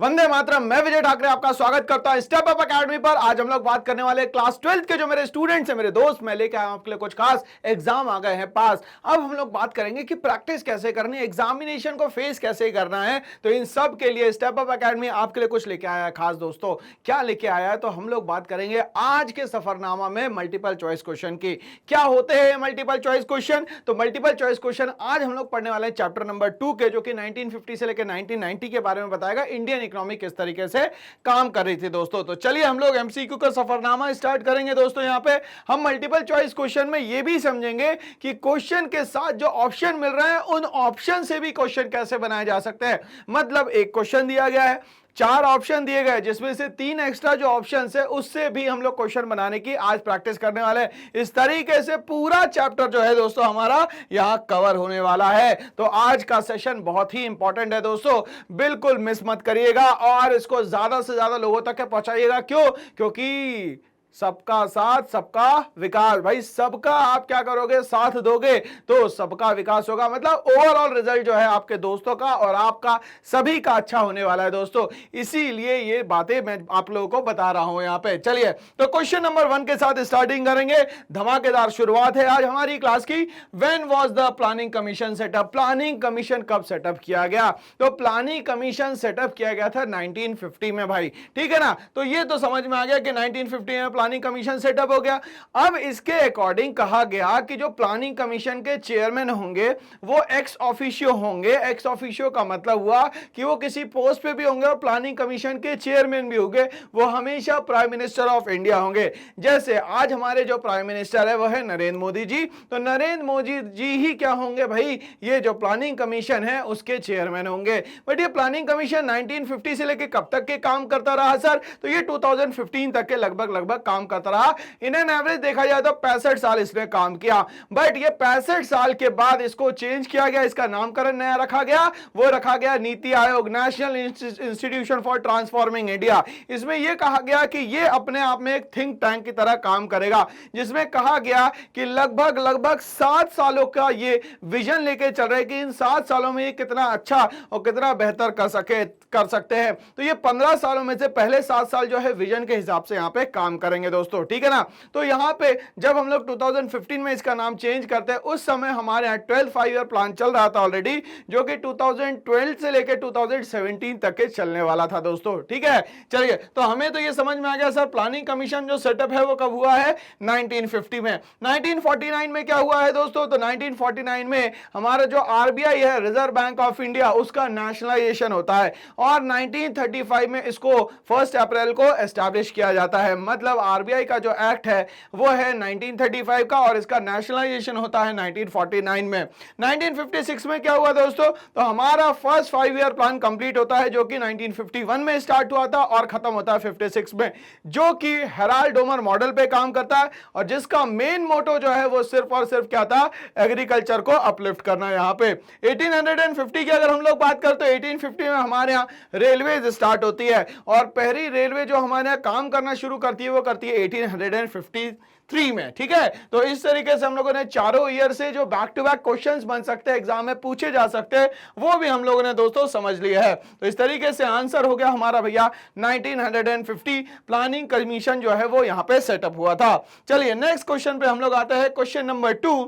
वंदे मातरम। मैं विजय ठाकरे आपका स्वागत करता हूं स्टेप अप एकेडमी पर। आज हम लोग बात करने वाले क्लास 12th के जो मेरे स्टूडेंट्स हैं, मेरे दोस्त, मैं लेके आया हूं आपके लिए कुछ खास। एग्जाम आ गए हैं पास। अब हम लोग बात करेंगे कि प्रैक्टिस कैसे करनी है, एग्जामिनेशन को फेस कैसे करना है। तो इन सब के लिए स्टेप अप एकेडमी आपके लिए कुछ लेके आया है खास। दोस्तों क्या लेके आया है, तो हम लोग बात करेंगे आज के सफरनामा में मल्टीपल चॉइस क्वेश्चन की। क्या होते हैं मल्टीपल चॉइस क्वेश्चन? तो मल्टीपल चॉइस क्वेश्चन आज हम लोग पढ़ने वाले हैं चैप्टर नंबर 2 के, जो कि 1950 से लेकर 1990 के बारे में बताएगा, इंडियन इकोनॉमी किस तरीके से काम कर रही थी। दोस्तों तो चलिए हम लोग एमसीक्यू का सफरनामा स्टार्ट करेंगे। दोस्तों यहां पे हम मल्टीपल चॉइस क्वेश्चन में यह भी समझेंगे कि क्वेश्चन के साथ जो ऑप्शन मिल रहे हैं उन ऑप्शन से भी क्वेश्चन कैसे बनाए जा सकते हैं। मतलब एक क्वेश्चन दिया गया है, 4 ऑप्शन दिए गए, जिसमें से 3 एक्स्ट्रा जो ऑप्शन है उससे भी हम लोग क्वेश्चन बनाने की आज प्रैक्टिस करने वाले हैं। इस तरीके से पूरा चैप्टर जो है दोस्तों हमारा यहां कवर होने वाला है। तो आज का सेशन बहुत ही इंपॉर्टेंट है दोस्तों, बिल्कुल मिस मत करिएगा और इसको ज्यादा से ज्यादा लोगों तक पहुंचाइएगा। क्यों? क्योंकि सबका साथ सबका विकास। भाई सबका आप क्या करोगे, साथ दोगे तो सबका विकास होगा। मतलब ओवरऑल रिजल्ट जो है आपके दोस्तों का और आपका सभी का अच्छा होने वाला है दोस्तों। इसीलिए ये बातें मैं आप लोगों को बता रहा हूं यहां पे। चलिए तो क्वेश्चन नंबर 1 के साथ स्टार्टिंग करेंगे। धमाकेदार शुरुआत है आज हमारी क्लास की। When was the planning commission setup? Planning commission कब सेटअप किया गया? तो प्लानिंग कमीशन सेटअप किया गया था 1950 में भाई, ठीक है ना। तो ये तो समझ में आ गया कि 1950 में प्लानिंग कमीशन सेटअप हो गया। अब इसके अकॉर्डिंग कहा गया कि जो प्लानिंग कमीशन के चेयरमैन होंगे वो एक्स ऑफिशियो होंगे। एक्स ऑफिशियो का मतलब हुआ कि वो किसी पोस्ट पे भी होंगे और प्लानिंग कमीशन के चेयरमैन भी होंगे। वो हमेशा प्राइम मिनिस्टर ऑफ इंडिया होंगे। जैसे आज हमारे जो प्राइम मिनिस्टर है वो है नरेंद्र मोदी जी, तो नरेंद्र मोदी जी ही क्या होंगे भाई, ये जो प्लानिंग कमीशन है उसके चेयरमैन होंगे। बट ये प्लानिंग कमीशन 1950 से लेकर कब तक के काम करता रहा सर? तो ये 2015 तक के लगभग काम करता रहा। इन एन एवरेज देखा जाए तो 65 साल इसने काम किया। बट ये 65 साल के बाद इसको चेंज किया गया, इसका नामकरण नया रखा गया, वो रखा गया NITI Aayog, national institution for transforming India. इसमें यह कहा गया कि यह अपने आप में एक थिंक टैंक की तरह काम करेगा, जिसमें कहा गया कि लगभग 7 सालों का ये विजन लेके चल रहे कि इन 7 सालों में ये कितना अच्छा और कितना बेहतर कर सकते हैं। तो ये 15 सालों में से पहले 7 साल जो है विजन के हिसाब से यहां पे काम करेंगे दोस्तों, ठीक है ना। तो यहां पे जब हम लोग 2015 में इसका नाम चेंज करते हैं, उस समय हमारे यहां 12 5 ईयर प्लान चल रहा था ऑलरेडी, जो कि 2012 से लेकर 2017 तक के चलने वाला था दोस्तों, ठीक है। चलिए तो हमें तो ये समझ में आ गया सर प्लानिंग कमीशन जो सेटअप है वो कब हुआ है, 1950 में। 1949 में क्या हुआ है दोस्तों? तो 1949 में हमारा जो आरबीआई है, रिजर्व बैंक ऑफ इंडिया, उसका नेशनलाइजेशन होता है और 1935 में इसको 1 अप्रैल को एस्टैब्लिश किया जाता है। मतलब आरबीआई का जो एक्ट है वो है 1935 का और इसका नेशनलाइजेशन होता है 1949 में। 1956 में क्या हुआ दोस्तों? तो हमारा फर्स्ट 5 ईयर प्लान कंप्लीट होता है, जो कि 1951 में स्टार्ट हुआ था और खत्म होता है 56 में, जो कि हेराल्ड डोमर मॉडल पे काम करता है और जिसका मेन मोटो जो है वो सिर्फ और सिर्फ क्या था, एग्रीकल्चर को अपलिफ्ट करना। यहां पे 1850 की अगर हम लोग बात करते तो 1850 में हमारे यहाँ रेलवे स्टार्ट होती है और पहली रेलवे जो हमारे यहाँ काम करना शुरू करती है वो करती है 1853 में, ठीक है। तो इस तरीके से हम लोगों ने चारों ईयर से जो बैक टू बैक क्वेश्चंस बन सकते हैं, एग्जाम में पूछे जा सकते हैं, वो भी हम लोगों ने दोस्तों समझ लिया है। तो इस तरीके से आंसर हो गया हमारा भैया 1950 प्लानिंग कमीशन जो है वो यहां पे सेटअप हुआ था। चलिए नेक्स्ट क्वेश्चन पे हम लोग आते हैं, question number 2,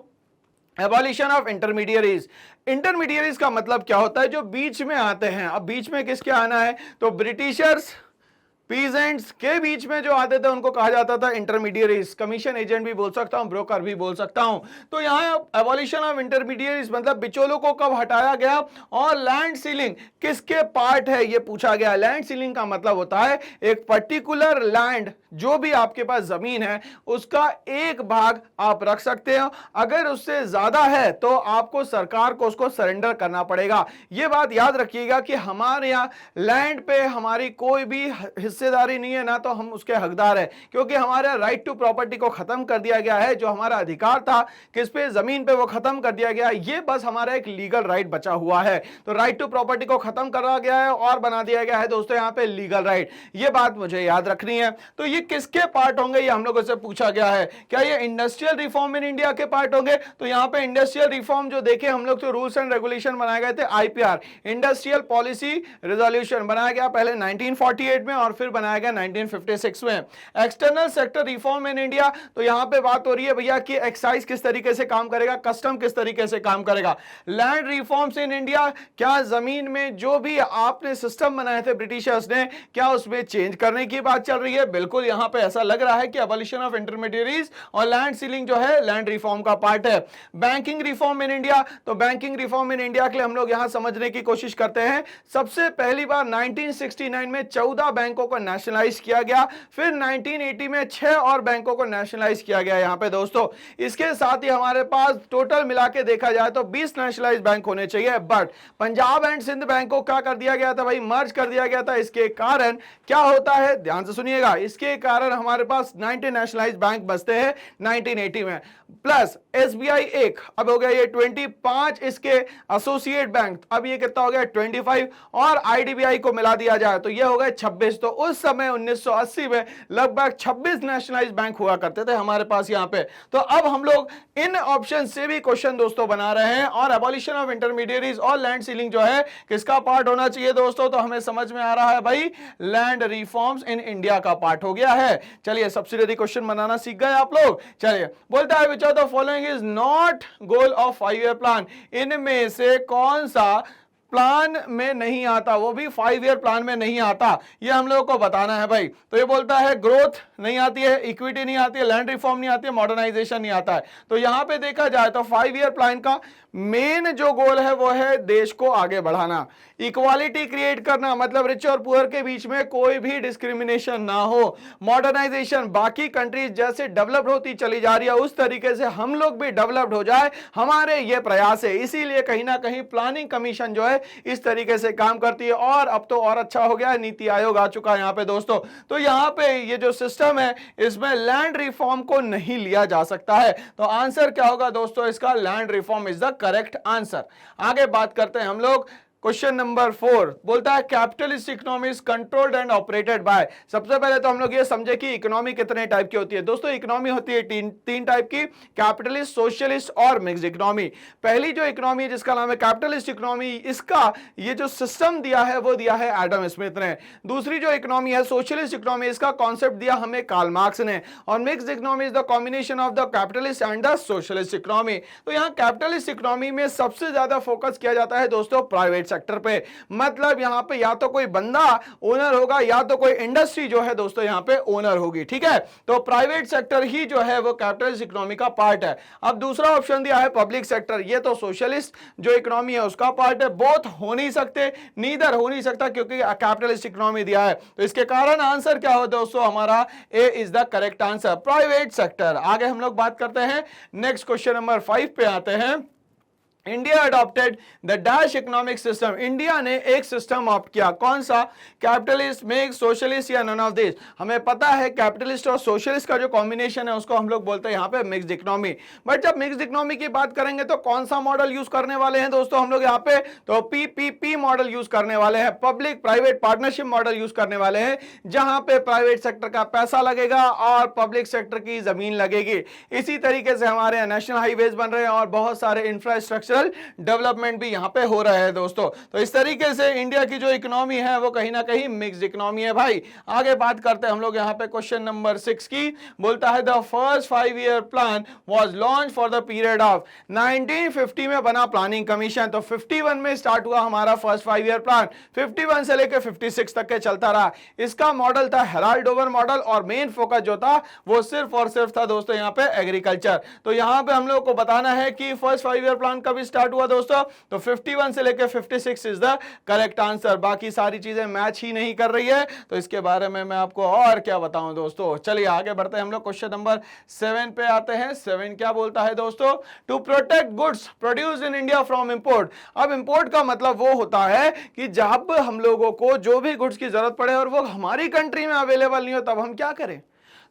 abolition of intermediaries. Intermediaries का मतलब क्या होता है? जो बीच में आते हैं। अब बीच में किसके आना है? तो ब्रिटिशर्स पीजेंट्स के बीच में जो आते थे उनको कहा जाता था इंटरमीडियरीज। कमीशन एजेंट भी बोल सकता हूं, ब्रोकर भी बोल सकता हूं। तो यहां एबॉलिशन ऑफ इंटरमीडियरीज मतलब बिचौलों को कब हटाया गया और लैंड सीलिंग किसके पार्ट है ये पूछा गया। लैंड सीलिंग का मतलब होता है एक पर्टिकुलर लैंड, जो भी आपके पास जमीन है उसका एक भाग आप रख सकते हो, अगर उससे ज्यादा है तो आपको सरकार को उसको सरेंडर करना पड़ेगा। यह बात याद रखिएगा कि हमारे यहां लैंड पे हमारी कोई भी हिस्सेदारी नहीं है, ना तो हम उसके हकदार है, क्योंकि हमारा राइट टू प्रॉपर्टी को खत्म कर दिया गया है। जो हमारा अधिकार था किस पे, जमीन पे, वो खत्म कर दिया गया है। ये बस हमारा एक लीगल राइट बचा हुआ है। तो राइट टू प्रॉपर्टी को खत्म करा गया है और बना दिया गया है दोस्तों यहाँ पे लीगल राइट। ये बात मुझे याद रखनी है। तो ये किसके पार्ट होंगे, ये हम लोगों से पूछा गया है। क्या ये इंडस्ट्रियल रिफॉर्म इन इंडिया के पार्ट होंगे? तो यहाँ पे इंडस्ट्रियल रिफॉर्म जो देखे हम लोग, तो रूल्स एंड रेगुलेशन बनाए गए थे, आईपीआर, इंडस्ट्रियल पॉलिसी रेजोल्यूशन बनाया गया पहले 1948 में और फिर बनाया गया 1956 में। External sector reform in India, तो यहां पे बात हो रही है भैया कि एक्साइज किस तरीके से काम करेगा, कस्टम किस तरीके से काम करेगा। लैंड रिफॉर्म्स इन इंडिया, क्या जमीन में जो भी आपने सिस्टम बनाए थे ब्रिटिशर्स ने, क्या उसमें चेंज करने की बात चल रही है? बिल्कुल, यहां पे ऐसा लग रहा है कि अबॉलिशन ऑफ इंटरमीडिएरीज और लैंड सीलिंग जो है लैंड रिफॉर्म का पार्ट है। बैंकिंग रिफॉर्म इन इंडिया, तो बैंकिंग रिफॉर्म इन इंडिया के लिए हम लोग यहां समझने की कोशिश करते हैं। सबसे पहली बार 1969 में 14 बैंकों को नेशनलाइज किया गया, फिर 1980 में 6 और बैंकों को नेशनलाइज किया गया यहां पे दोस्तों। इसके साथ ही हमारे पास टोटल मिला के देखा जाए तो 20 नेशनलाइज बैंक होने चाहिए, but Punjab and Sind bank को क्या कर दिया गया था भाई, मर्ज कर दिया गया था। इसके कारण क्या होता है, ध्यान से सुनिएगा, इसके कारण हमारे पास 90 नेशनलाइज बैंक बचते हैं 1980 में, प्लस एसबीआई एक, अब हो गया ये 25 इसके एसोसिएट बैंक, अब ये कितना हो गया 25, और आईडीबीआई को मिला दिया जाए तो ये हो गए 26। तो उस समय 1980 में लगभग 26 नेशनलाइज बैंक हुआ करते थे हमारे पास यहाँ पे। तो अब हम लोग इन ऑप्शन से भी क्वेश्चन दोस्तों बना रहे हैं, और एबॉलिशन ऑफ इंटरमीडिएरीज और लैंड सीलिंग जो है किसका पार्ट होना चाहिए दोस्तों? तो हमें समझ में आ रहा है भाई, लैंड रिफॉर्म्स इन इंडिया का पार्ट हो गया है। चलिए सब्सिडियरी क्वेश्चन बनाना सीख गए आप लोग। चलिए बोलता है which of the following is not goal of 5 year plan, इनमें से कौन सा प्लान में नहीं आता, वो भी 5 ईयर प्लान में नहीं आता, ये हम लोगों को बताना है भाई। तो ये बोलता है ग्रोथ नहीं आती है, इक्विटी नहीं आती है, लैंड रिफॉर्म नहीं आती है, मॉडर्नाइजेशन नहीं आता है। तो यहां पे देखा जाए तो 5 ईयर प्लान का मेन जो गोल है वो है देश को आगे बढ़ाना, इक्वालिटी क्रिएट करना, मतलब रिच और पुअर के बीच में कोई भी डिस्क्रिमिनेशन ना हो, मॉडर्नाइजेशन, बाकी कंट्रीज जैसे डेवलप्ड होती चली जा रही है उस तरीके से हम लोग भी डेवलप्ड हो जाए, हमारे ये प्रयास है। इसीलिए कहीं ना कहीं प्लानिंग कमीशन जो है इस तरीके से काम करती है, और अब तो और अच्छा हो गया, नीति आयोग आ चुका है यहाँ पे दोस्तों। तो यहाँ पे ये जो सिस्टम है इसमें लैंड रिफॉर्म को नहीं लिया जा सकता है। तो आंसर क्या होगा दोस्तों इसका? Land reform is the correct answer. आगे बात करते हैं हम लोग। क्वेश्चन नंबर 4 बोलता है capitalist economy is controlled and operated bye. सबसे पहले तो हम लोग ये समझे कि इकोनॉमी कितने टाइप की होती है दोस्तों। इकोनॉमी होती है तीन टाइप की, कैपिटलिस्ट, सोशलिस्ट और मिक्स्ड इकोनॉमी। पहली जो इकोनॉमी है जिसका नाम है कैपिटलिस्ट इकोनॉमी, इसका ये जो सिस्टम दिया है वो दिया है एडम स्मिथ ने। दूसरी जो इकोनॉमी है सोशलिस्ट इकोनॉमी, इसका कॉन्सेप्ट दिया हमें कार्ल मार्क्स ने। और mixed economy is the combination of the capitalist and the socialist economy. तो यहाँ कैपिटलिस्ट इकोनॉमी में सबसे ज्यादा फोकस किया जाता है दोस्तों प्राइवेट सेक्टर पे, मतलब यहां पे या तो कोई बंदा ओनर होगा या तो कोई इंडस्ट्री जो है दोस्तों यहां पे ओनर होगी, ठीक है। तो प्राइवेट सेक्टर ही जो है वो कैपिटलिस्ट इकोनॉमी का पार्ट है। अब दूसरा ऑप्शन दिया है पब्लिक सेक्टर, ये तो सोशलिस्ट जो इकोनॉमी है उसका पार्ट है। बोथ हो नहीं सकते, नीदर हो नहीं सकता क्योंकि कैपिटलिस्ट इकोनॉमी दिया है। तो इसके कारण आंसर क्या हो दोस्तों हमारा? A is the correct answer, private sector. आगे हम लोग बात करते हैं, नेक्स्ट क्वेश्चन नंबर 5 पे आते हैं। India adopted the dash economic system, India ने एक सिस्टम ऑप्ट किया, कौन सा? कैपिटलिस्ट, मिक्स, सोशलिस्ट या नन ऑफ दिस। हमें पता है कैपिटलिस्ट और सोशलिस्ट का जो कॉम्बिनेशन है उसको हम लोग बोलते हैं यहाँ पे मिक्स्ड इकोनॉमी। बट जब मिक्स्ड इकोनॉमी की बात करेंगे तो कौन सा मॉडल यूज करने वाले हैं दोस्तों हम लोग यहाँ पे? तो पीपीपी मॉडल यूज करने वाले हैं, public private partnership model use करने वाले हैं, जहां पे प्राइवेट सेक्टर का पैसा लगेगा और पब्लिक सेक्टर की जमीन लगेगी। इसी तरीके से हमारे यहाँ नेशनल हाईवेज बन रहे हैं और बहुत सारे इंफ्रास्ट्रक्चर डेवलपमेंट भी यहां पे हो रहा है दोस्तों। तो इस तरीके से इंडिया की जो इकोनॉमी है वो कहीं ना कहीं मिक्स्ड इकोनॉमी है भाई। आगे बात करते हैं हम लोग यहां पे क्वेश्चन नंबर 6 की। बोलता है the first 5 year plan was launch for the period of 1950 में बना प्लानिंग कमीशन। तो 51 में स्टार्ट हुआ हमारा फर्स्ट 5 ईयर प्लान, 51 से लेकर 56 तक के चलता रहा। इसका मॉडल था हेराल्ड डोवर मॉडल और मेन फोकस जो था वो सिर्फ और सिर्फ था दोस्तों यहां पे एग्रीकल्चर। तो यहां पे हम लोग को बताना है कि फर्स्ट 5 ईयर प्लान कब स्टार्ट हुआ दोस्तों, तो 51 से लेकर 56 इज द करेक्ट आंसर। बाकी सारी चीजें मैच ही नहीं कर रही है, तो इसके बारे में मैं आपको और क्या बताऊं दोस्तों। चलिए आगे बढ़ते हैं हम लोग, क्वेश्चन नंबर 7 पे आते हैं। 7 क्या बोलता है दोस्तों, to protect goods produce in India from import. अब इंपोर्ट का मतलब वो होता है कि जब हम लोगों को जो भी गुड्स की जरूरत पड़े और वो हमारी कंट्री में अवेलेबल नहीं हो, तब हम क्या करें,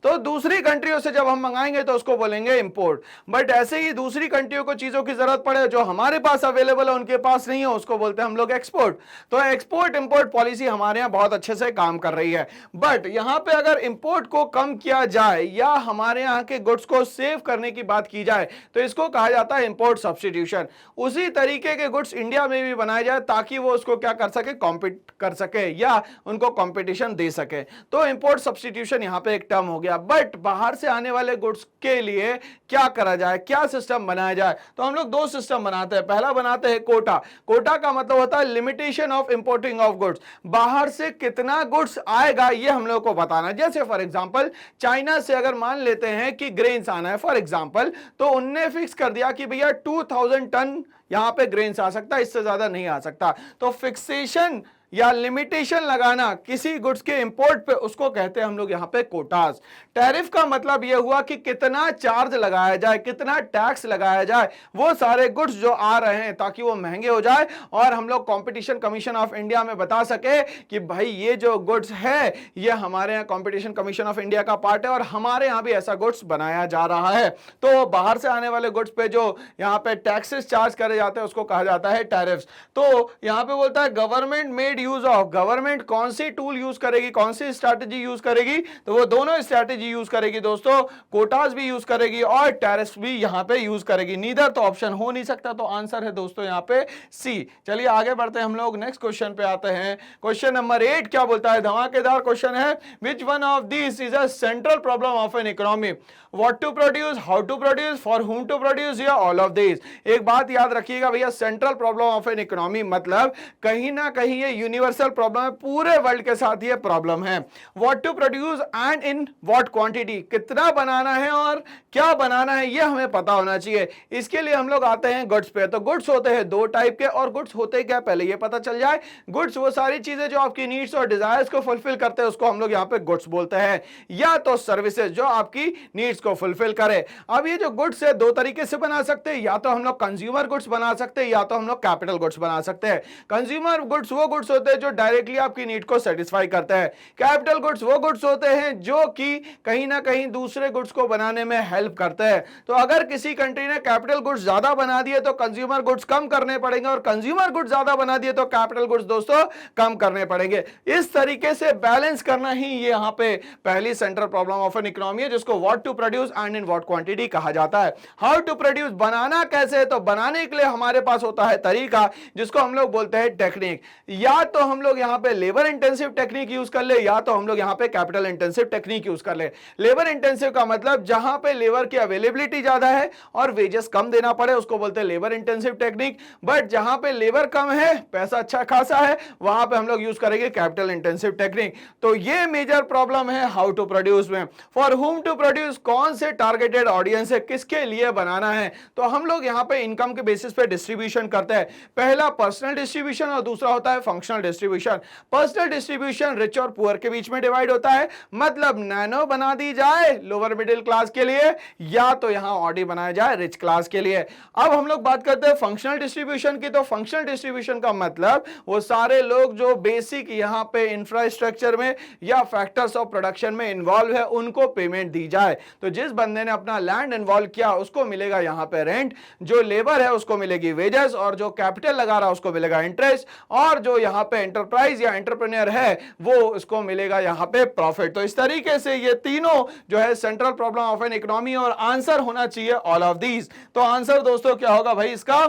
तो दूसरी कंट्रियों से जब हम मंगाएंगे तो उसको बोलेंगे इंपोर्ट। बट ऐसे ही दूसरी कंट्रियों को चीजों की जरूरत पड़े जो हमारे पास अवेलेबल है उनके पास नहीं है, उसको बोलते हैं हम लोग एक्सपोर्ट। तो एक्सपोर्ट इंपोर्ट पॉलिसी हमारे यहाँ बहुत अच्छे से काम कर रही है। बट यहाँ पे अगर इंपोर्ट को कम किया जाए या हमारे यहाँ के गुड्स को सेव करने की बात की जाए तो इसको कहा जाता है इंपोर्ट सब्स्टिट्यूशन। उसी तरीके के गुड्स इंडिया में भी बनाए जाए ताकि वो उसको क्या कर सके, कॉम्पीट कर सके या उनको कॉम्पिटिशन दे सके। तो इंपोर्ट सब्स्टिट्यूशन यहाँ पे एक टर्म हो गया। बट बाहर से आने वाले गुड्स के लिए क्या करा जाए, क्या सिस्टम बनाया जाए, तो हम लोग दो सिस्टम बनाते हैं। पहला बनाते हैं कोटा। कोटा का मतलब होता है limitation of importing of goods. बाहर से कितना गुड्स आएगा ये हम लोग को बताना। जैसे फॉर एग्जांपल चाइना से अगर मान लेते हैं कि ग्रेन्स आना है फॉर एग्जांपल, तो उनने फिक्स कर दिया कि भैया 2000 टन यहां पे ग्रेन्स आ सकता है, इससे ज्यादा नहीं आ सकता। तो फिक्सेशन या लिमिटेशन लगाना किसी गुड्स के इंपोर्ट पे, उसको कहते हैं हम लोग यहां पे कोटास। टैरिफ का मतलब यह हुआ कि कितना चार्ज लगाया जाए, कितना टैक्स लगाया जाए वो सारे गुड्स जो आ रहे हैं ताकि वो महंगे हो जाए और हम लोग कंपटीशन कमीशन ऑफ इंडिया में बता सके कि भाई ये जो गुड्स है ये हमारे यहाँ कंपटीशन कमीशन ऑफ इंडिया का पार्ट है और हमारे यहाँ भी ऐसा गुड्स बनाया जा रहा है। तो बाहर से आने वाले गुड्स पे जो यहाँ पे टैक्सेस चार्ज करे जाते हैं उसको कहा जाता है टैरिफ्स। तो यहाँ पे बोलता है government made use of. Government कौन सी टूल यूज करेगी, कौन सी स्ट्रैटेजी यूज करेगी, तो वो दोनों स्ट्रैटेजी यूज करेगी दोस्तों। कोटास भी यूज करेगी और टैरिफ्स भी यहां पे यूज करेगी। नीदर तो ऑप्शन हो नहीं सकता, तो आंसर है दोस्तों यहां पे सी। चलिए आगे बढ़ते हैं हम लोग, नेक्स्ट क्वेश्चन पे आते हैं। क्वेश्चन नंबर 8 क्या बोलता है, धमाकेदार क्वेश्चन है। Which one of this is a central problem of an economy, what to produce, how to produce, for whom to produce, या ऑल ऑफ दिस। एक बात याद रखिएगा भैया, central problem of an economy मतलब कहीं ना कहीं ये यूनिवर्सल प्रॉब्लम है, पूरे वर्ल्ड के साथ ये प्रॉब्लम है। What to produce and in what quantity, कितना बनाना है और क्या बनाना है ये हमें पता होना चाहिए। इसके लिए हम लोग आते हैं गुड्स पे। तो गुड्स होते हैं दो टाइप के, और गुड्स होते क्या पहले ये पता चल जाए। गुड्स वो सारी चीजें जो आपकी नीड्स और डिजायर्स को फुलफिल करते हैं उसको हम लोग यहाँ पे गुड्स बोलते हैं, या तो सर्विसेज जो आपकी नीड्स को फुलफिल करे। अब ये जो गुड्स है दो तरीके से बना सकते हैं, या तो हम लोग कंज्यूमर गुड्स बना सकते हैं या तो हम लोग कैपिटल गुड्स बना सकते हैं। कंज्यूमर गुड्स वो गुड्स होते हैं जो डायरेक्टली आपकी नीड को सेटिस्फाई करते हैं। कैपिटल गुड्स वो गुड्स होते हैं जो कि कहीं ना कहीं दूसरे गुड्स को बनाने में हेल्प करते हैं। तो अगर किसी कंट्री ने कैपिटल गुड्स ज्यादा बना दिए तो कंज्यूमर गुड्स कम करने पड़ेंगे, और कंज्यूमर गुड्स ज्यादा बना दिए तो कैपिटल गुड्स दोस्तों कम करने पड़ेंगे। इस तरीके से बैलेंस करना ही ये यहां पे पहली central problem of an economy है, जिसको what to produce and in what quantity कहा जाता है। हाउ टू प्रोड्यूस, बनाना कैसे है, तो बनाने के लिए हमारे पास होता है तरीका जिसको हम लोग बोलते हैं टेक्निक। या तो हम लोग यहां पे लेबर इंटेंसिव टेक्निक यूज कर ले, या तो हम लोग यहां पे कैपिटल इंटेंसिव टेक्निक यूज कर ले। लेबर इंटेंसिव का मतलब जहां पे लेबर की अवेलेबिलिटी ज्यादा है और वेजेस कम देना पड़े उसको बोलते हैं लेबर इंटेंसिव टेक्निक। बट जहां पे लेबर कम है, पैसा अच्छा खासा है, वहां पे हम लोग यूज करेंगे कैपिटल इंटेंसिव टेक्निक। तो ये मेजर प्रॉब्लम है हाउ टू प्रोड्यूस में। फॉर हुम टू प्रोड्यूस, कौन से टारगेटेड ऑडियंस है, किसके लिए बनाना है, तो हम लोग यहां पे इनकम के बेसिस पे डिस्ट्रीब्यूशन करते हैं। पहला पर्सनल डिस्ट्रीब्यूशन और दूसरा होता है functional distribution. Personal distribution rich और पुअर के बीच में डिवाइड होता है, मतलब नैनो बना दी जाए लोअर मिडिल क्लास के लिए, या तो यहां ऑडी बनाया जाए रिच क्लास के लिए। अब हम लोग बात करते हैं फंक्शनल डिस्ट्रीब्यूशन की। तो फंक्शनल डिस्ट्रीब्यूशन का मतलब वो सारे लोग जो बेसिक यहां पे इंफ्रास्ट्रक्चर में या फैक्टर्स ऑफ प्रोडक्शन में इन्वॉल्व है उनको पेमेंट दी जाए। तो जिस बंदे ने अपना लैंड इन्वॉल्व किया उसको मिलेगा यहां पे रेंट, जो लेबर है उसको मिलेगी वेजेस, और जो कैपिटल लगा रहा है उसको मिलेगा इंटरेस्ट, और जो यहां पे एंटरप्राइज या एंटरप्रेन्योर है वो उसको मिलेगा यहां पे प्रॉफिट। तो इस तरीके से ये तीनों जो है central problem of an economy, और आंसर होना चाहिए ऑल ऑफ दीज। तो आंसर दोस्तों क्या होगा भाई इसका,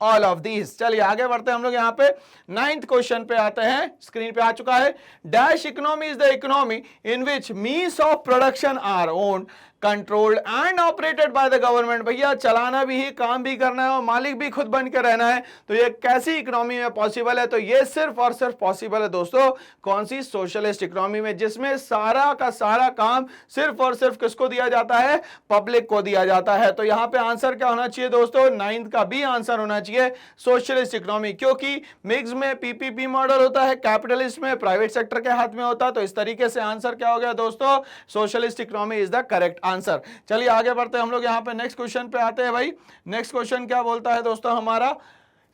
ऑल ऑफ दीज। चलिए आगे बढ़ते हैं हम लोग यहाँ पे 9th क्वेश्चन पे आते हैं, स्क्रीन पे आ चुका है। Dash economy is the economy in which means of production are owned, controlled and operated by the government. भैया चलाना भी है, काम भी करना है और मालिक भी खुद बन के रहना है, तो ये कैसी इकोनॉमी में पॉसिबल है? तो ये सिर्फ और सिर्फ पॉसिबल है दोस्तों कौन सी? सोशलिस्ट इकोनॉमी में, जिसमें सारा का सारा काम सिर्फ और सिर्फ किसको दिया जाता है? पब्लिक को दिया जाता है। तो यहां पे आंसर क्या होना चाहिए दोस्तों? 9th का बी आंसर होना चाहिए, सोशलिस्ट इकोनॉमी, क्योंकि मिक्स में पीपीपी मॉडल होता है, कैपिटलिस्ट में प्राइवेट सेक्टर के हाथ में होता है। तो इस तरीके से आंसर क्या हो गया दोस्तों? Socialist economy is the correct answer. चलिए आगे बढ़ते हैं हम लोग, यहां पे नेक्स्ट क्वेश्चन पे आते हैं भाई। नेक्स्ट क्वेश्चन क्या बोलता है दोस्तों हमारा?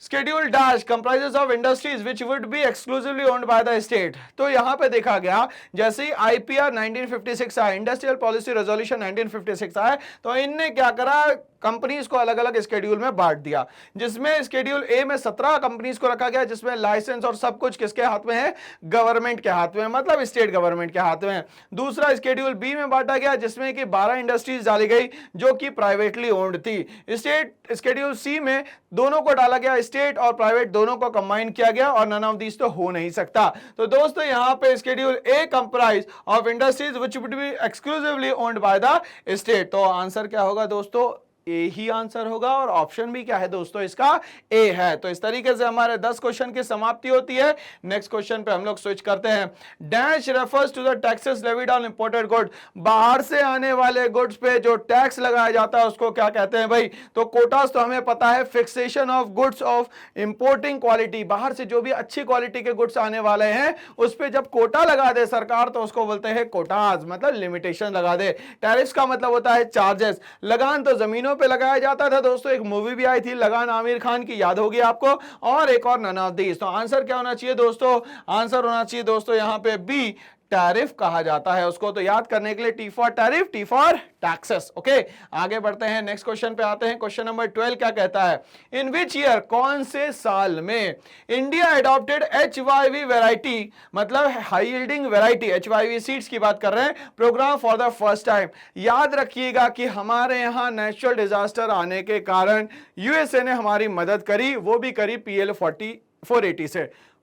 Schedule dash comprises of industries which would be exclusively owned by the state। तो यहां पे देखा गया जैसे ही आईपीआर 1956 आया, इंडस्ट्रियल पॉलिसी रेजोल्यूशन 1956 आया, तो इनने क्या करा? कंपनीज को अलग अलग स्केड्यूल में बांट दिया, जिसमें स्केड्यूल ए में 17 कंपनीज को रखा गया, जिसमें लाइसेंस और सब कुछ किसके हाथ में है? गवर्नमेंट के हाथ में, मतलब स्टेट गवर्नमेंट के हाथ में। दूसरा स्केड्यूल बी में बांटा गया, जिसमें कि 12 इंडस्ट्रीज डाली गई जो कि प्राइवेटली ओन्ड थी। स्टेट स्केड्यूल सी में दोनों को डाला गया, स्टेट और प्राइवेट दोनों को कंबाइन किया गया, और नन ऑफ दीज तो हो नहीं सकता। तो दोस्तों यहां पे schedule A comprise of industries which would be exclusively owned by the state. तो आंसर क्या होगा दोस्तों? ए ही आंसर होगा, और ऑप्शन भी क्या है दोस्तों? इसका ए है। तो इस तरीके से हमारे 10 क्वेश्चन की समाप्ति होती है। नेक्स्ट क्वेश्चन पे हम लोग स्विच करते हैं। Dash refers to the taxes levied on imported good. बाहर से आने वाले गुड्स पे जो टैक्स लगाया जाता है उसको क्या कहते हैं भाई? तो कोटास तो हमें पता है, fixation of goods of importing quality. बाहर से जो भी अच्छी क्वालिटी के गुड्स आने वाले हैं उस पे जब कोटा लगा दे सरकार तो उसको बोलते हैं कोटास, मतलब लिमिटेशन लगा दे। टैरिफ्स का मतलब होता है चार्जेस। लगान तो जमीनों पे लगाया जाता था दोस्तों, एक मूवी भी आई थी लगान, आमिर खान की, याद होगी आपको। और एक और नन ऑफ दीज। तो आंसर क्या होना चाहिए दोस्तों? आंसर होना चाहिए दोस्तों यहां पे बी, टैरिफ कहा जाता है उसको। तो याद करने के लिए T for tariff, T for taxes. Okay, आगे बढ़ते हैं, नेक्स्ट क्वेश्चन पे आते हैं। क्वेश्चन नंबर 12 क्या कहता है? इन विच ईयर, कौन से साल में इंडिया एडॉप्टेड HYV वैरायटी, मतलब high yielding variety, HYV seeds की बात कर रहे हैं, programme for the first time. याद रखिएगा कि हमारे यहां नेचुरल डिजास्टर आने के कारण यूएसए ने हमारी मदद करी, वो भी करी PL 480 से।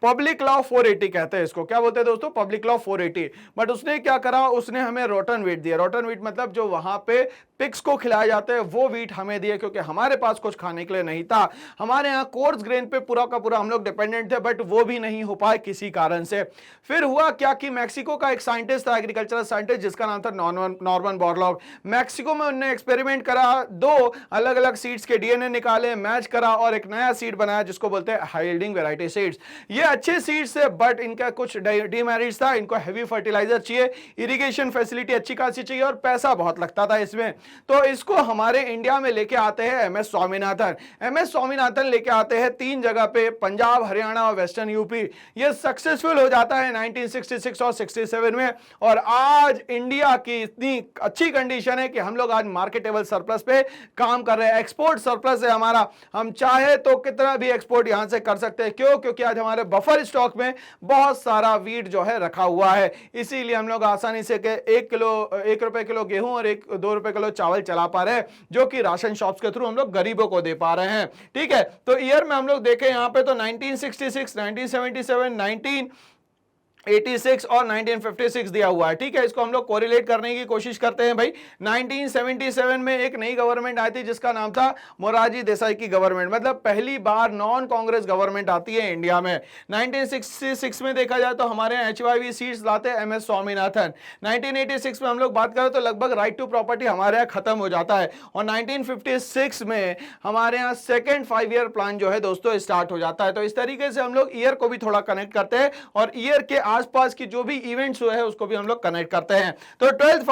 पब्लिक लॉ 480 कहते हैं इसको। क्या बोलते हैं दोस्तों? Public law 480। बट उसने क्या करा? उसने हमें रोटन वीट दिया। रोटन वीट मतलब जो वहां पे पिग्स को खिलाए जाते हैं वो वीट हमें दिए, क्योंकि हमारे पास कुछ खाने के लिए नहीं था। हमारे यहाँ कोर्स ग्रेन पे पूरा का पूरा हम लोग डिपेंडेंट थे, बट वो भी नहीं हो पाए किसी कारण से। फिर हुआ क्या कि मैक्सिको का एक साइंटिस्ट था, एग्रीकल्चरल साइंटिस्ट, जिसका नाम था नॉर्मन बोरलॉग। मैक्सिको में उन्होंने एक्सपेरिमेंट करा, 2 अलग अलग सीड्स के डीएनए निकाले, मैच करा और एक नया सीड बनाया जिसको बोलते हैं हाई यील्डिंग वैरायटी सीड्स। ये अच्छे सीड्स है, बट इनका कुछ डीमेरिट्स था। इनको हैवी फर्टिलाइजर चाहिए, इरिगेशन फैसिलिटी अच्छी खासी चाहिए और पैसा बहुत लगता था इसमें। तो इसको हमारे इंडिया में लेके आते हैं MS स्वामीनाथन। MS स्वामीनाथन लेके आते हैं 3 जगह पे, पंजाब, हरियाणा और वेस्टर्न यूपी। ये सक्सेसफुल हो जाता है 1966 और 67 में, और आज इंडिया की इतनी अच्छी कंडीशन है कि हम लोग आज मार्केटेबल सरप्लस पे काम कर रहे हैं। एक्सपोर्ट सरप्लस है हमारा, हम चाहे तो कितना भी एक्सपोर्ट यहां से कर सकते हैं। क्यों? क्योंकि आज हमारे बफर स्टॉक में बहुत सारा वीट जो है रखा हुआ है, इसीलिए हम लोग आसानी से के 1 रुपए किलो गेहूं और 2 रुपए किलो चावल चला पा रहे हैं, जो कि राशन शॉप्स के थ्रू हम लोग गरीबों को दे पा रहे हैं। ठीक है, तो ईयर में हम लोग देखें यहां पे तो 1966, 1977, 1986 और 1956 दिया हुआ है। ठीक है, इसको हम लोग कोरिलेट करने की कोशिश करते हैं भाई। 1977 में एक नई गवर्नमेंट आई थी जिसका नाम था मोरारजी देसाई की गवर्नमेंट, मतलब पहली बार नॉन कांग्रेस गवर्नमेंट आती है इंडिया में। 1966 में देखा जाए तो हमारे यहाँ HYV सीट्स लाते हैं MS स्वामीनाथन। 1986 में हम लोग बात करें तो लगभग राइट टू प्रॉपर्टी हमारे यहाँ खत्म हो जाता है, और 1956 में हमारे यहाँ सेकेंड 5 ईयर प्लान जो है दोस्तों स्टार्ट हो जाता है। तो इस तरीके से हम लोग ईयर को भी थोड़ा कनेक्ट करते हैं, और ईयर के आसपास की जो भी इवेंट्स हुए हैं उसको भी हम लोग कनेक्ट करते हैं। तो 12th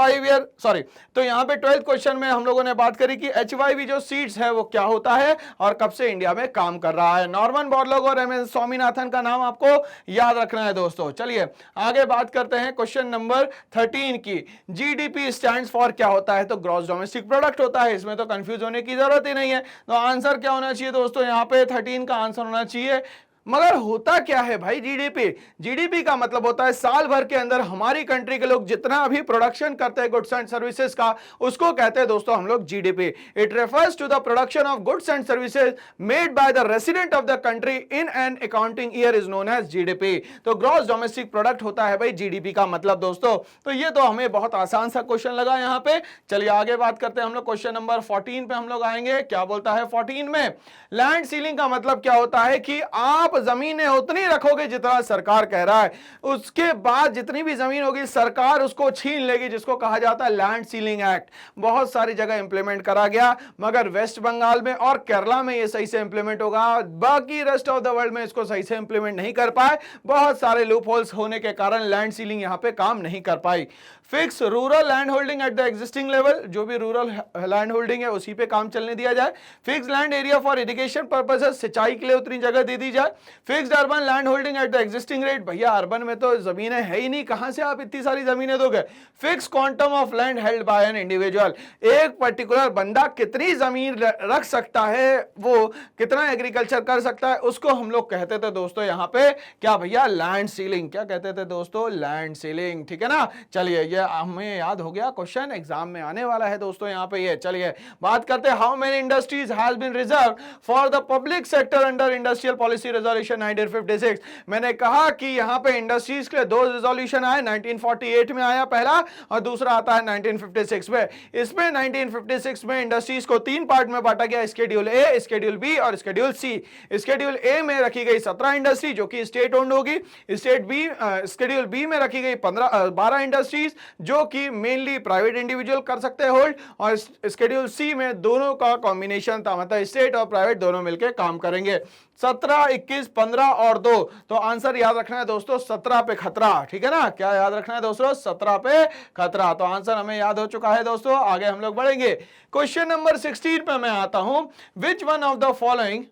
क्वेश्चन में हम लोगों ने बात करी कि HYV जो सीड्स है वो क्या होता है और कब से इंडिया में काम कर रहा है। नॉर्मन बोरलॉग और MS स्वामीनाथन का नाम आपको याद रखना है दोस्तों। चलिए आगे बात करते हैं क्वेश्चन नंबर 13 की। GDP स्टैंड्स फॉर क्या होता है? तो ग्रॉस डोमेस्टिक प्रोडक्ट होता है, इसमें तो कंफ्यूज होने की जरूरत ही नहीं है। तो आंसर क्या होना चाहिए दोस्तों? यहाँ पे 13 का आंसर होना चाहिए मगर होता क्या है भाई जीडीपी? जीडीपी का मतलब होता है साल भर के अंदर हमारी कंट्री के लोग जितना भी प्रोडक्शन करते हैं गुड्स एंड सर्विसेज का, उसको कहते हैं दोस्तों हम लोग GDP. It refers to the production of goods and services made by the resident of the country in an accounting year is known as GDP. तो ग्रॉस डोमेस्टिक प्रोडक्ट होता है भाई जीडीपी का मतलब दोस्तों। तो ये तो हमें बहुत आसान सा क्वेश्चन लगा यहाँ पे। चलिए आगे बात करते हैं हम लोग, क्वेश्चन नंबर 14 पे हम लोग आएंगे। क्या बोलता है 14 में? लैंड सीलिंग का मतलब क्या होता है कि आप जमीनें उतनी रखोगे जितना सरकार कह रहा है, उसके बाद जितनी भी जमीन होगी सरकार उसको छीन लेगी, जिसको कहा जाता है लैंड सीलिंग एक्ट। बहुत सारी जगह इंप्लीमेंट करा गया, मगर वेस्ट बंगाल में और केरला में ये सही से इंप्लीमेंट होगा, बाकी रेस्ट ऑफ द वर्ल्ड में इसको सही से इंप्लीमेंट नहीं कर पाए। बहुत सारे लूप होल्स होने के कारण लैंड सीलिंग यहां पे काम नहीं कर पाई। Fix rural land holding at the existing level, जो भी रूरल लैंड होल्डिंग है उसी पे काम चलने दिया जाए। Fix land area for irrigation purposes, सिंचाई के लिए उतनी जगह दे दी जाए। Fixed urban land holding at the existing rate, भैया अर्बन में तो जमीनें है ही नहीं, कहां से आप इतनी सारी जमीनें दोगे। Fix quantum of land held by an individual, एक पर्टिकुलर बंदा कितनी जमीन रख सकता है, वो कितना एग्रीकल्चर कर सकता है, उसको हम लोग कहते थे दोस्तों यहाँ पे क्या भैया, लैंड सीलिंग। क्या कहते थे दोस्तों? Land ceiling. ठीक है ना। चलिए ये हमें याद हो गया, क्वेश्चन एग्जाम में आने वाला है दोस्तों यहाँ पे ये। चलिए बात करते हैं, how many industries has been reserve for the public sector under industrial policy resolution 1956। मैंने कहा कि यहाँ पे इंडस्ट्रीज के लिए दो रेजोल्यूशन आए, 1948 में आया पहला और दूसरा आता है 1956 में। इसमें 1956 में इंडस्ट्रीज को तीन पार्ट में बांटा गया, स्केड्यूल ए, स्केड्यूल बी और स्केड्यूल सी। स्केड्यूल ए में रखी गई 17 इंडस्ट्री जो कि स्टेट ओन्ड होगी। स्केड्यूल बी में रखी गई 12 इंडस्ट्रीज जो कि मेनली प्राइवेट इंडिविजुअल कर सकते हैं होल्ड, और स्केड्यूल सी में दोनों का कॉम्बिनेशन था, मतलब स्टेट और प्राइवेट दोनों मिलकर काम करेंगे। 17, 21, 15 और 2। तो आंसर याद रखना है दोस्तों 17 पे खतरा। ठीक है ना। क्या याद रखना है दोस्तों? 17 पे खतरा। तो आंसर हमें याद हो चुका है दोस्तों। आगे हम लोग बढ़ेंगे, क्वेश्चन नंबर 16 पे मैं आता हूं। विच one of the following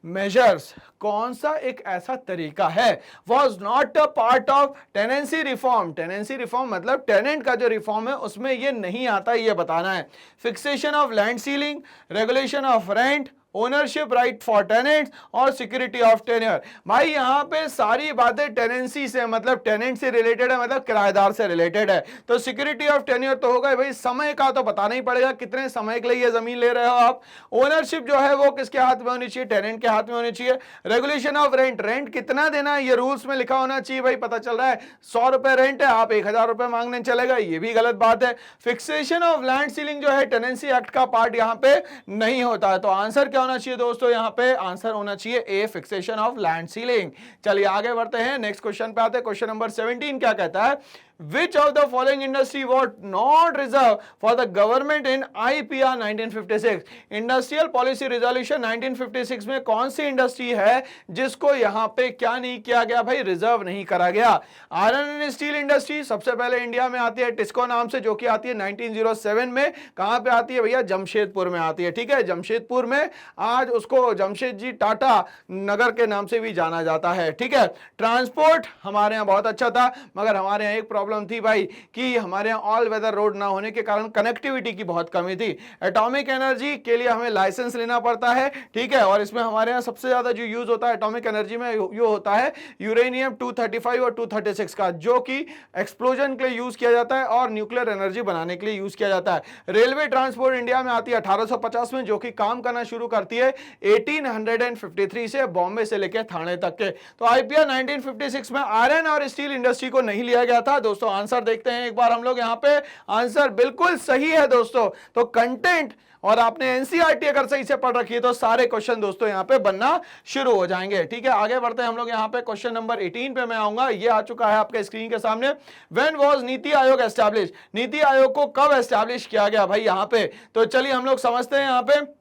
measures, कौन सा एक ऐसा तरीका है, was not a part of tenancy reform. Tenancy reform मतलब टेनेंट का जो रिफॉर्म है उसमें ये नहीं आता, ये बताना है। Fixation of land ceiling, regulation of rent, ownership right for tenants और सिक्योरिटी ऑफ टेन्योर। भाई यहाँ पे सारी बातें टेनेंसी से, मतलब टेनेंट से रिलेटेड है, मतलब किराएदार से रिलेटेड है। तो सिक्योरिटी ऑफ टेन्योर तो होगा भाई, समय का तो बताना ही पड़ेगा, कितने समय के लिए ये जमीन ले रहे हो आप। ओनरशिप जो है वो किसके हाथ में होनी चाहिए? टेनेंट के हाथ में होनी चाहिए। रेगुलेशन ऑफ रेंट, रेंट कितना देना है ये रूल्स में लिखा होना चाहिए भाई। पता चल रहा है 100 रुपए रेंट है, आप 1000 रुपए मांगने चलेगा, ये भी गलत बात है। फिक्सेशन ऑफ लैंड सीलिंग जो है टेनेंसी एक्ट का पार्ट यहाँ पे नहीं होता है। तो आंसर क्या होना चाहिए दोस्तों? यहाँ पे आंसर होना चाहिए ए, फिक्सेशन ऑफ लैंड सीलिंग। चलिए आगे बढ़ते हैं, नेक्स्ट क्वेश्चन पे आते हैं। क्वेश्चन नंबर 17 क्या कहता है? Which of the following industry was not reserved for the government in IPR 1956? Industrial policy resolution 1956 में कौन सी इंडस्ट्री है जिसको यहाँ पे क्या नहीं किया गया भाई? रिजर्व नहीं करा गया। आयरन एंड स्टील इंडस्ट्री सबसे पहले इंडिया में आती है टिस्को नाम से, जो कि आती है 1907 में। कहां पे आती है भैया? जमशेदपुर में आती है। ठीक है, जमशेदपुर में। आज उसको जमशेदजी टाटा नगर के नाम से भी जाना जाता है। ठीक है। ट्रांसपोर्ट हमारे यहाँ बहुत अच्छा था, मगर हमारे यहाँ एक प्रॉब्लम थी भाई कि हमारे यहाँ ऑल वेदर रोड ना होने के कारण कनेक्टिविटी की बहुत कमी थी। एटॉमिक एनर्जी के लिए हमें लाइसेंस लेना पड़ता है। ठीक है। और इसमें हमारे यहाँ सबसे ज्यादा जो यूज होता है एटॉमिक एनर्जी में यो होता है यूरेनियम 235 और 236 का, जो कि एक्सप्लोजन के लिए यूज किया जाता है और न्यूक्लियर एनर्जी बनाने के लिए यूज किया जाता है। रेलवे ट्रांसपोर्ट इंडिया में आती है 1850 में, जो कि काम करना शुरू करती है 1853 से, बॉम्बे से लेकर थाने तक के। तो आईपीआर 1956 में आयरन और स्टील इंडस्ट्री को नहीं लिया गया था। दोस्तों आंसर देखते हैं एक बार हम लोग यहाँ पे। आंसर बिल्कुल सही है दोस्तों। तो कंटेंट और आपने एनसीईआरटी अगर सही से पढ़ रखी है तो सारे क्वेश्चन दोस्तों यहाँ पे बनना शुरू हो जाएंगे। ठीक है, आगे बढ़ते हैं हम लोग यहाँ पे। क्वेश्चन नंबर 18 पे मैं आऊंगा, ये आ चुका है आपके स्क्रीन के सामने। When was NITI Aayog establish? NITI Aayog को कब एस्टैब्लिश किया गया भाई यहाँ पे? तो चलिए हम लोग समझते हैं। यहाँ पे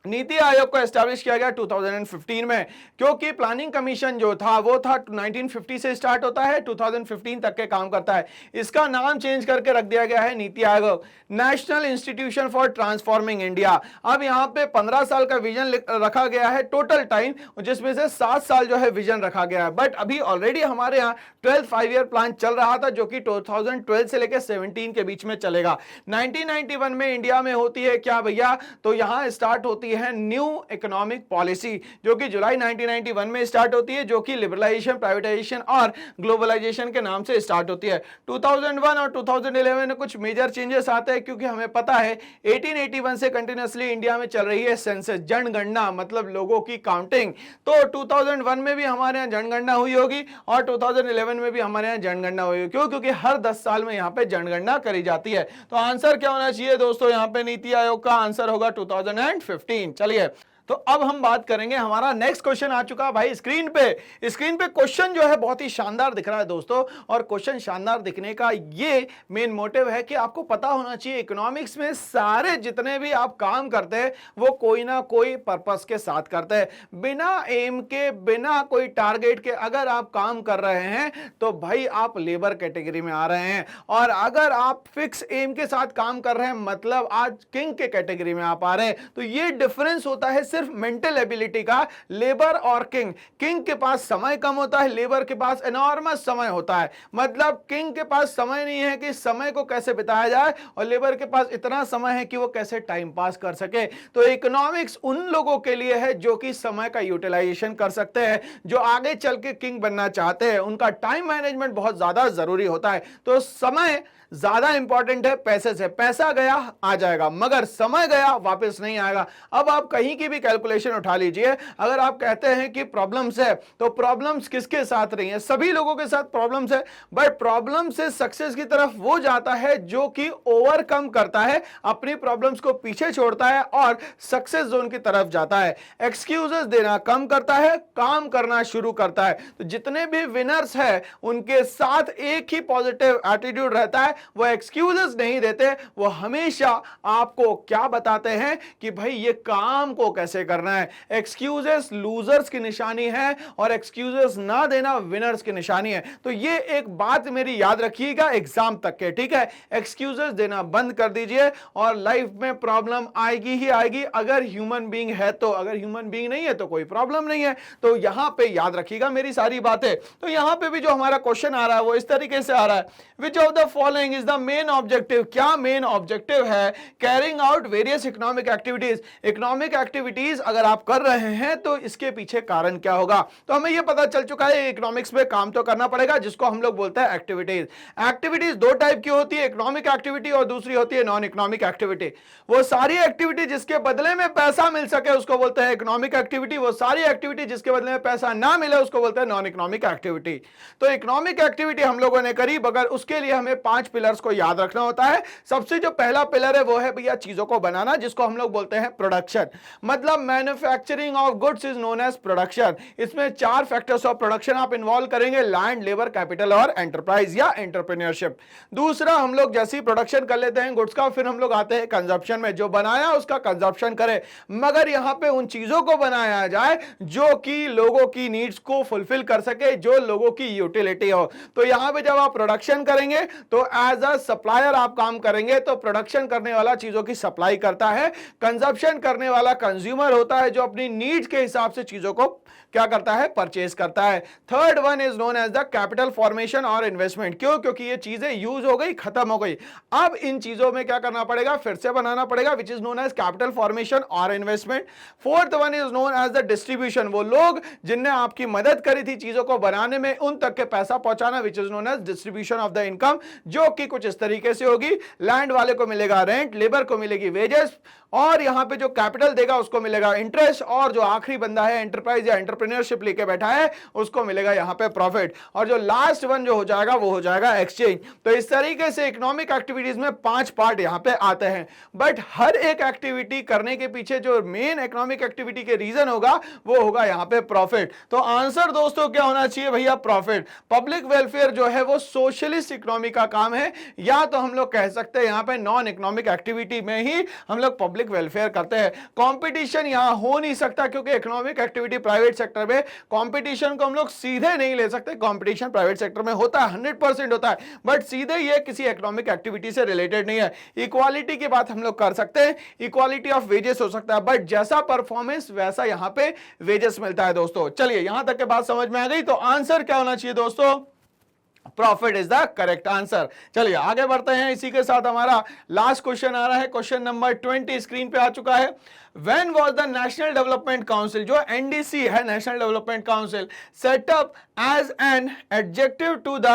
नीति आयोग को एस्टैब्लिश किया गया 2015 में, क्योंकि प्लानिंग कमीशन जो था वो था 1950 से स्टार्ट होता है, 2015 तक के काम करता है। इसका नाम चेंज करके रख दिया गया है NITI Aayog, national institution for transforming India. अब यहाँ पे 15 साल का विजन रखा गया है टोटल टाइम, जिसमें से 7 साल जो है विजन रखा गया है। बट अभी ऑलरेडी हमारे यहाँ 12th 5 ईयर प्लान चल रहा था, जो कि 2012 से लेकर 17 के बीच में चलेगा। 1991 में इंडिया में होती है क्या भैया? तो यहाँ स्टार्ट होती होती है न्यू इकोनॉमिक पॉलिसी, जो कि जुलाई 1991 में स्टार्ट होती है, जो कि लिबरलाइजेशन, प्राइवेटाइजेशन और ग्लोबलाइजेशन के नाम से स्टार्ट होती है। 2001 और 2011 में कुछ मेजर चेंजेस आते हैं, क्योंकि हमें पता है 1881 से कंटिन्यूअसली इंडिया में चल रही है सेंसस, जनगणना, मतलब लोगों की काउंटिंग। तो 2001 में भी हमारे यहाँ जनगणना हुई होगी और 2011 में भी हमारे यहाँ जनगणना हुई होगी। क्यों? क्योंकि हर 10 साल में यहाँ पे जनगणना करी जाती है। तो आंसर क्या होना चाहिए दोस्तों? यहाँ पे नीति आयोग का आंसर होगा 2015। चलिए, तो अब हम बात करेंगे, हमारा नेक्स्ट क्वेश्चन आ चुका है भाई स्क्रीन पे क्वेश्चन जो है बहुत ही शानदार दिख रहा है दोस्तों, और क्वेश्चन शानदार दिखने का ये मेन मोटिव है कि आपको पता होना चाहिए इकोनॉमिक्स में सारे जितने भी आप काम करते हैं वो कोई ना कोई पर्पस के साथ करते हैं, बिना एम के, बिना कोई टारगेट के। अगर आप काम कर रहे हैं तो भाई आप लेबर कैटेगरी में आ रहे हैं, और अगर आप फिक्स एम के साथ काम कर रहे हैं मतलब आज किंग के कैटेगरी में आप आ रहे हैं। तो ये डिफरेंस होता है सिर्फ मेंटल एबिलिटी का, लेबर और किंग। किंग के पास समय कम होता है, लेबर के पास एनॉर्मस समय होता है। मतलब किंग के पास समय नहीं है कि समय को कैसे बिताया जाए, और लेबर के पास इतना समय है कि वो कैसे टाइम पास कर सके। तो इकोनॉमिक्स उन लोगों के लिए है जो कि समय का यूटिलाइजेशन कर सकते हैं, जो आगे चल के किंग बनना चाहते हैं। उनका टाइम मैनेजमेंट बहुत ज्यादा जरूरी होता है। तो समय ज्यादा इंपॉर्टेंट है पैसे से। पैसा गया आ जाएगा, मगर समय गया वापस नहीं आएगा। अब आप कहीं की भी कैलकुलेशन उठा लीजिए, अगर आप कहते हैं कि प्रॉब्लम्स है, तो प्रॉब्लम्स किसके साथ रही है? सभी लोगों के साथ प्रॉब्लम्स है, बट प्रॉब्लम से सक्सेस की तरफ वो जाता है जो कि ओवरकम करता है, अपनी प्रॉब्लम्स को पीछे छोड़ता है और सक्सेस जोन की तरफ जाता है। एक्सक्यूजेस देना कम करता है, काम करना शुरू करता है। तो जितने भी विनर्स हैं उनके साथ एक ही पॉजिटिव एटीट्यूड रहता है, वो एक्सक्यूजेस नहीं देते, वो हमेशा आपको क्या बताते हैं कि भाई ये काम को कैसे करना है। एक्सक्यूजेस लूजर्स की निशानी है और एक्सक्यूजेस ना देना विनर्स की निशानी है। तो ये एक बात मेरी याद रखिएगा एग्जाम तक के, ठीक है? एक्सक्यूजेस देना बंद कर दीजिए और लाइफ में प्रॉब्लम आएगी ही आएगी, अगर ह्यूमन बीइंग है तो। अगर ह्यूमन बीइंग नहीं है तो कोई प्रॉब्लम नहीं है। तो यहां पे याद रखिएगा मेरी सारी बातें। तो यहां पे भी जो हमारा क्वेश्चन आ रहा है वो इस तरीके से आ रहा है, which of the following is the main objective? क्या मेन ऑब्जेक्टिव है carrying out various economic activities? Economic activities अगर आप कर रहे हैं तो इसके पीछे कारण क्या होगा? तो हमें यह पता चल चुका है इकोनॉमिक्स में काम तो करना पड़ेगा, जिसको हम लोग बोलते हैं एक्टिविटीज। एक्टिविटीज दो टाइप की होती है, इकोनॉमिक एक्टिविटी और दूसरी होती है नॉन इकोनॉमिक एक्टिविटी। वो सारी एक्टिविटी जिसके बदले में पैसा मिल सके उसको बोलते हैं इकोनॉमिक एक्टिविटी, वो सारी एक्टिविटी जिसके बदले में पैसा ना मिले उसको बोलते हैं नॉन इकोनॉमिक एक्टिविटी। तो इकोनॉमिक एक्टिविटी हम लोगों ने करी, मगर उसके लिए हमें 5 पिलर्स को याद रखना होता है। सबसे जो पहला पिलर है वो है भैया चीजों को बनाना, जिसको हम लोग बोलते हैं प्रोडक्शन। मतलब manufacturing of goods is known as production. इसमें 4 फैक्टर्स ऑफ प्रोडक्शन आप इन्वॉल्व करेंगे, लैंड, लेबर, कैपिटल और एंटरप्राइज या एंटरप्रेन्योरशिप। दूसरा, हम लोग जैसे ही प्रोडक्शन कर लेते हैं गुड्स का, फिर हम लोग आते हैं कंजप्शन में, जो बनाया उसका कंजप्शन करे, मगर यहां पे उन चीजों को बनाया जाए जो कि लोगों की नीड्स को फुलफिल कर सके, जो लोगों की यूटिलिटी हो। तो यहां पे जब आप प्रोडक्शन करेंगे तो एज अ सप्लायर आप काम करेंगे, तो प्रोडक्शन करने वाला चीजों की सप्लाई करता है, कंजप्शन करने वाला कंज्यूमर होता है जो अपनी नीड्स के हिसाब से चीजों को क्या करता है? परचेज करता है। Third one is known as the capital formation और इन्वेस्टमेंट। क्यों? क्योंकि ये चीजें यूज हो गई, खत्म हो गई, अब इन चीजों में क्या करना पड़ेगा? फिर से बनाना पड़ेगा, which is known as capital formation और investment. Fourth one is known as the distribution. वो लोग जिनने आपकी मदद करी थी चीजों को बनाने में, उन तक के पैसा पहुंचाना, which is known as distribution of the income, जो कि कुछ इस तरीके से होगी। लैंड वाले को मिलेगा रेंट, लेबर को मिलेगी वेजेस, और यहां पे जो कैपिटल देगा उसको मिलेगा इंटरेस्ट, और जो आखिरी बंदा है एंटरप्राइज या एंटरप्रेन्योरशिप लेके बैठा है उसको मिलेगा यहां पे प्रॉफिट, और जो लास्ट वन जो हो जाएगा वो हो जाएगा एक्सचेंज। तो इस तरीके से इकोनॉमिक एक्टिविटीज में 5 पार्ट यहां पे आते हैं, बट हर एक एक्टिविटी करने के पीछे जो मेन इकोनॉमिक एक्टिविटी के रीजन होगा वो होगा यहां पे प्रॉफिट। तो आंसर दोस्तों क्या होना चाहिए भैया? प्रॉफिट। पब्लिक वेलफेयर जो है वो सोशलिस्ट इकोनॉमी का काम है, या तो हम लोग कह सकते हैं यहां पे नॉन इकोनॉमिक एक्टिविटी में ही हम लोग पब्लिक वेलफेयर करते हैं। कंपटीशन यहां हो नहीं सकता, क्योंकि इकोनॉमिक एक्टिविटी प्राइवेट सेक्टर में कंपटीशन को हम लोग सीधे नहीं ले सकते। कंपटीशन प्राइवेट सेक्टर में होता है, 100% होता है, बट सीधे ये किसी इकोनॉमिक एक्टिविटी से रिलेटेड नहीं है। इक्वालिटी की बात हम लोग कर सकते हैं, इक्वालिटी ऑफ वेजेस हो सकता है, बट जैसा परफॉर्मेंस वैसा यहां पे वेजेस मिलता है दोस्तों। चलिए, यहां तक के बात समझ में आ गई। तो आंसर क्या होना चाहिए दोस्तों? Profit is the correct answer. चलिए आगे बढ़ते हैं। इसी के साथ हमारा लास्ट क्वेश्चन आ रहा है, क्वेश्चन नंबर 20 स्क्रीन पे आ चुका है। When was the national development council, जो एनडीसी है, national development council, set up as an adjective to the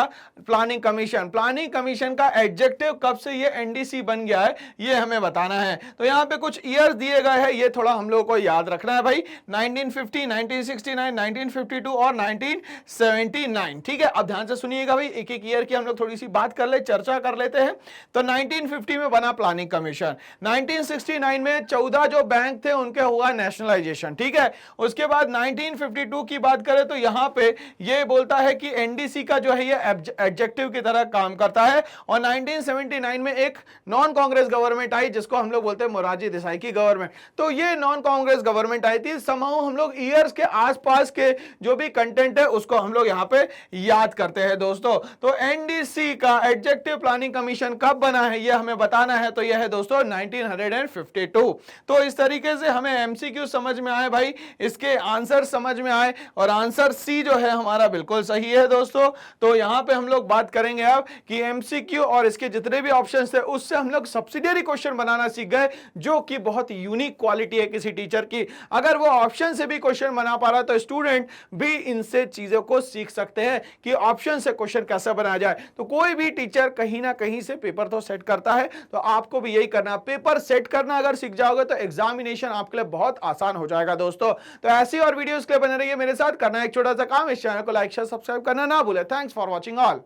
planning commission. Planning commission का एडजेक्टिव कब से ये एनडीसी बन गया है, ये हमें बताना है। तो यहां पे कुछ ईयर्स दिए गए हैं, ये थोड़ा हम लोगों को याद रखना है भाई। 1950, 1969, 1952 और 1979। ठीक है, अब ध्यान से सुनिएगा भाई, एक एक ईयर की हम लोग थोड़ी सी बात कर ले, चर्चा कर लेते हैं। तो 1950 में बना प्लानिंग कमीशन। 1969 में 14 जो बैंक थे उनके हुआ नेशनलाइजेशन। ठीक है, उसके बाद 1952 की बात करें तो यहां पे ये बोलता है कि एनडीसी का जो है ये एडजेक्टिव की तरह काम करता है। और 1979 में एक नॉन कांग्रेस गवर्नमेंट आई, जिसको हम लोग बोलते हैं मोरारजी देसाई की गवर्नमेंट। तो ये नॉन कांग्रेस गवर्नमेंट आई थी। समहाउ हम लोग ईयर्स के आसपास के जो भी कंटेंट है उसको हम लोग यहां पे याद करते हैं दोस्तों। तो एनडीसी का एडजेक्टिव प्लानिंग कमीशन कब बना है ये हमें बताना है। तो यह है दोस्तों 1952। तो इस तरीके से हमें एमसीक्यू समझ में आए भाई, इसके आंसर समझ में आए, और आंसर सी जो है हमारा बिल्कुल सही है दोस्तों। तो यहां पे हम लोग बात करेंगे अब कि एमसीक्यू और इसके जितने भी ऑप्शंस थे उससे हम लोग सब्सिडियरी क्वेश्चन बनाना सीख गए, जो कि बहुत यूनिक क्वालिटी है किसी टीचर की। अगर वो ऑप्शन से भी क्वेश्चन बना पा रहा तो स्टूडेंट भी इनसे चीजों को सीख सकते हैं कि ऑप्शन से क्वेश्चन कैसे बनाया जाए। तो कोई भी टीचर कहीं ना कहीं से पेपर तो सेट करता है, तो आपको भी यही करना, पेपर सेट करना अगर सीख जाओगे तो एग्जामिनेशन आपके लिए बहुत आसान हो जाएगा दोस्तों। तो ऐसी और वीडियोस के लिए बने रहिए मेरे साथ। करना एक छोटा सा काम, इस चैनल को लाइक शेयर सब्सक्राइब करना ना भूले। Thanks for watching all.